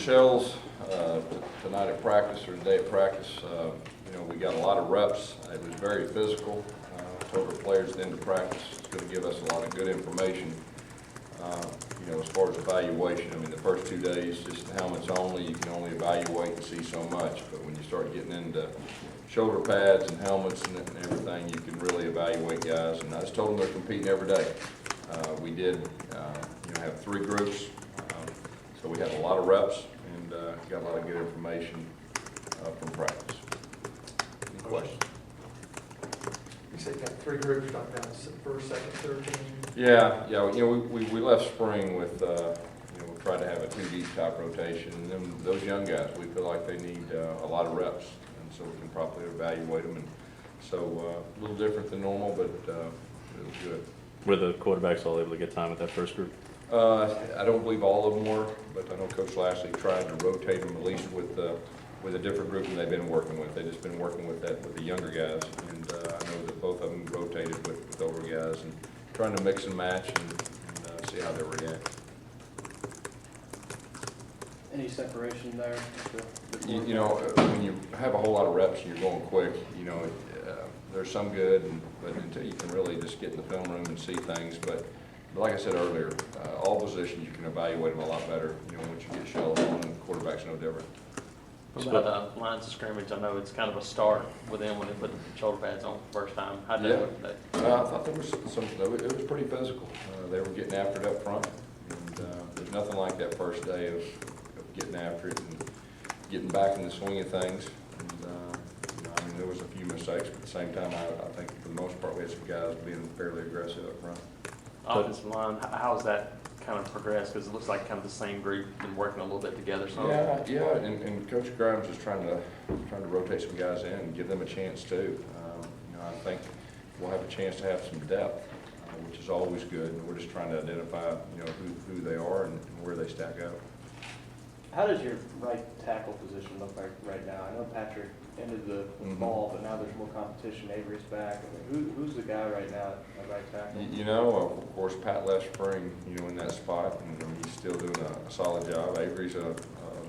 shells tonight at practice, or today at practice, we got a lot of reps. It was very physical. Told our players at the end of practice it's going to give us a lot of good information. As far as evaluation, I mean, the first 2 days, just the helmets only, you can only evaluate and see so much. But when you start getting into shoulder pads and helmets and everything, you can really evaluate guys. And I just told them they're competing every day. We did, have 3 groups, so we had a lot of reps and got a lot of good information from practice. Any questions? You said you got 3 groups, talking about first, second, third team. Yeah. We left spring with, we tried to have a 2 deep top rotation, and then those young guys, we feel like they need a lot of reps, and so we can properly evaluate them. And so a little different than normal, but it was good. Were the quarterbacks all able to get time with that first group? I don't believe all of them were, but I know Coach Lashley tried to rotate them at least with a different group than they've been working with. They've just been working with the younger guys, and I know that both of them rotated with older guys and trying to mix and match and see how they react. Any separation there? When you have a whole lot of reps and you're going quick, there's some good, but until you can really just get in the film room and see things. But like I said earlier, all positions you can evaluate them a lot better. Once you get shells on, and quarterback's no different. What about lines of scrimmage? I know it's kind of a start with them when they put the shoulder pads on the first time. How did that look today? I thought there was it was pretty physical. They were getting after it up front, and there's nothing like that first day of getting after it and getting back in the swing of things. And there was a few mistakes, but at the same time, I think for the most part we had some guys being fairly aggressive up front. Offensive line, how's that kind of progressed? Because it looks like kind of the same group been working a little bit together. So Yeah, and Coach Grimes is trying to rotate some guys in and give them a chance too. I think we'll have a chance to have some depth, which is always good. And we're just trying to identify, who they are and where they stack up. How does your right tackle position look like right now? I know Patrick ended the ball, but now there's more competition. Avery's back. I mean, who's the guy right now at right tackle? Of course, Pat left spring, in that spot, and he's still doing a solid job. Avery's a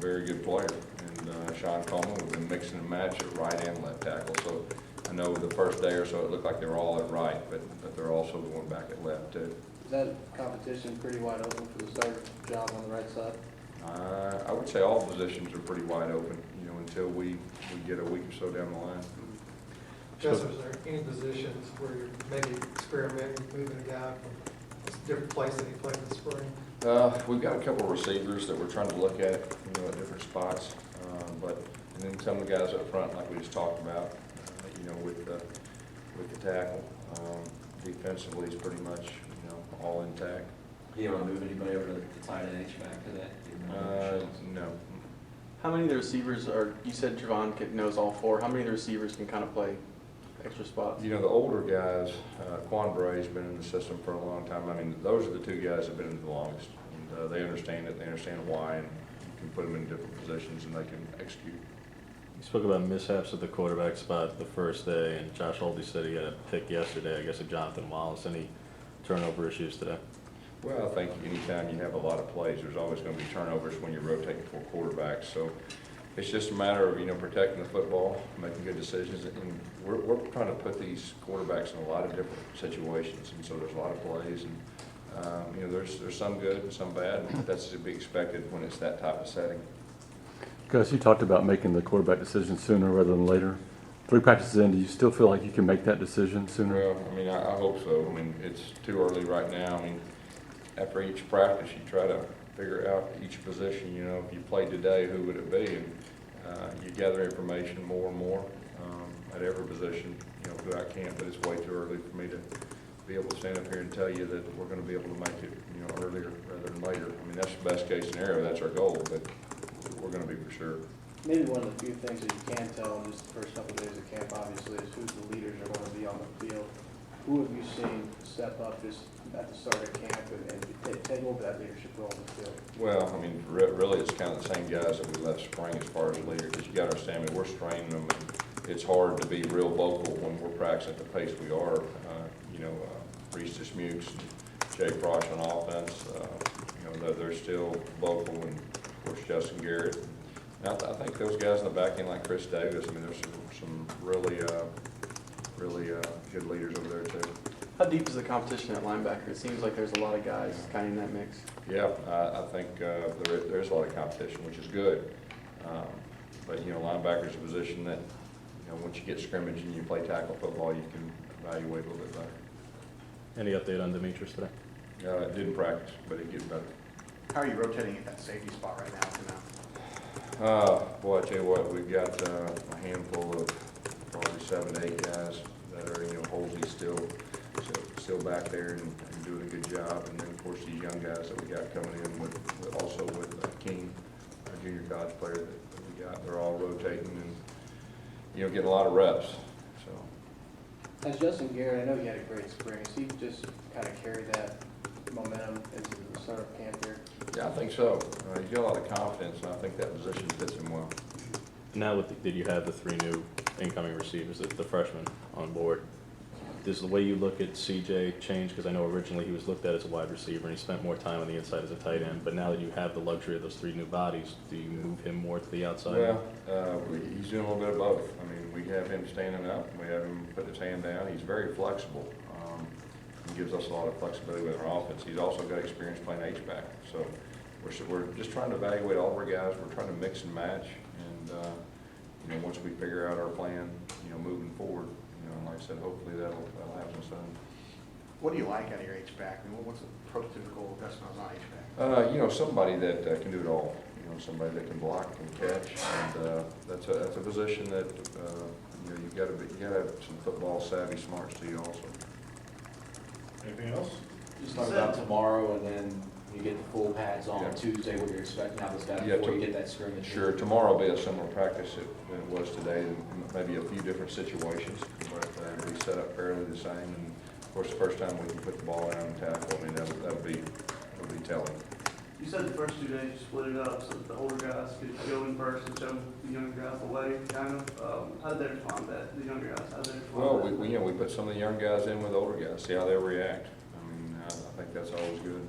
very good player, and Sean Coleman, we've been mixing and matching at right and left tackle. So I know the first day or so it looked like they were all at right, but they're also going back at left too. Is that competition pretty wide open for the starter job on the right side? I would say all positions are pretty wide open, until we get a week or so down the line. Gus, is there any positions where you're maybe experimenting, moving a guy from a different place than he played in the spring? We've got a couple of receivers that we're trying to look at, at different spots. And then some of the guys up front, like we just talked about, with the tackle. Defensively is pretty much, all intact. Do you want to move anybody over to the tight end back to that? No. How many of the receivers are, you said Javon knows all 4, how many of the receivers can kind of play extra spots? The older guys, Quan Bray's been in the system for a long time. I mean, those are the 2 guys that have been in the longest. And they understand it, they understand why, and you can put them in different positions and they can execute. You spoke about mishaps at the quarterback spot the first day, and Josh Holdy said he had a pick yesterday, I guess, at Jonathan Wallace. Any turnover issues today? Well, I think anytime you have a lot of plays, there's always going to be turnovers when you're rotating 4 quarterbacks. So it's just a matter of, protecting the football, making good decisions. And we're trying to put these quarterbacks in a lot of different situations. And so there's a lot of plays. And, there's some good and some bad. And that's to be expected when it's that type of setting. Gus, you talked about making the quarterback decision sooner rather than later. 3 practices in, do you still feel like you can make that decision sooner? Well, I hope so. It's too early right now. After each practice, you try to figure out each position. If you played today, who would it be? And you gather information more and more at every position, who I can. But it's way too early for me to be able to stand up here and tell you that we're going to be able to make it, earlier rather than later. That's the best case scenario. That's our goal, but we're going to be for sure. Maybe one of the few things that you can tell in just the first couple of days of camp, obviously, is who the leaders are going to be on the field. Who have you seen step up just at the start of camp and take over that leadership role in the field? Well, really it's kind of the same guys that we left spring as far as leaders. Because you got to understand, we're straining them. And it's hard to be real vocal when we're practicing at the pace we are. Reese Dismukes and Jay Frosh on offense, they're still vocal, and of course Justin Garrett. And I think those guys in the back end, like Chris Davis, I mean, there's some really good leaders over there too. How deep is the competition at linebacker? It seems like there's a lot of guys kind of in that mix. Yeah, I think there is a lot of competition, which is good. But, you know, linebacker's a position that, you know, once you get scrimmage and you play tackle football, you can evaluate a little bit better. Any update on Demetrius today? It didn't practice, but it gets better. How are you rotating at that safety spot right now for now? Boy, I tell you what, we've got a handful of probably 7 to 8 guys that are, you know, Holsey still back there and doing a good job. And then, of course, these young guys that we got coming in with King, our junior college player that we got. They're all rotating and, you know, getting a lot of reps. So. As Justin Garrett, I know he had a great spring. Is he just kind of carry that momentum into the start of camp here? Yeah, I think so. He's got a lot of confidence, and I think that position fits him well. Now, did you have the 3 new incoming receivers, the freshmen, on board? Does the way you look at CJ change? Because I know originally he was looked at as a wide receiver, and he spent more time on the inside as a tight end. But now that you have the luxury of those 3 new bodies, do you move him more to the outside? Well, he's doing a little bit of both. I mean, we have him standing up, we have him putting his hand down. He's very flexible. He gives us a lot of flexibility with our offense. He's also got experience playing H-back. So we're just trying to evaluate all of our guys. We're trying to mix and match. And, you know, once we figure out our plan, you know, moving forward, you know, and like I said, hopefully that'll happen soon. What do you like out of your H-back? I mean, what's a prototypical Gus Malzahn H-back? You know, somebody that can do it all. You know, somebody that can block and catch, and that's a position that you know, you got to have some football savvy smarts to you also. Anything else? Just talk about tomorrow, and then you get the full pads on Yeah. Tuesday, what you're expecting out of this guy Yeah, before you get that scrimmage. Sure, tomorrow will be a similar practice than it was today, maybe a few different situations, but it'll be set up fairly the same. And of course, the first time we can put the ball down and tackle, I mean, that'll be telling. You said the first 2 days you split it up so that the older guys could go in first and show the younger guys the way, kind of. How did they respond to that, the younger guys? How did they respond Well, to that? we put some of the young guys in with older guys, see how they react. I mean, I think that's always good.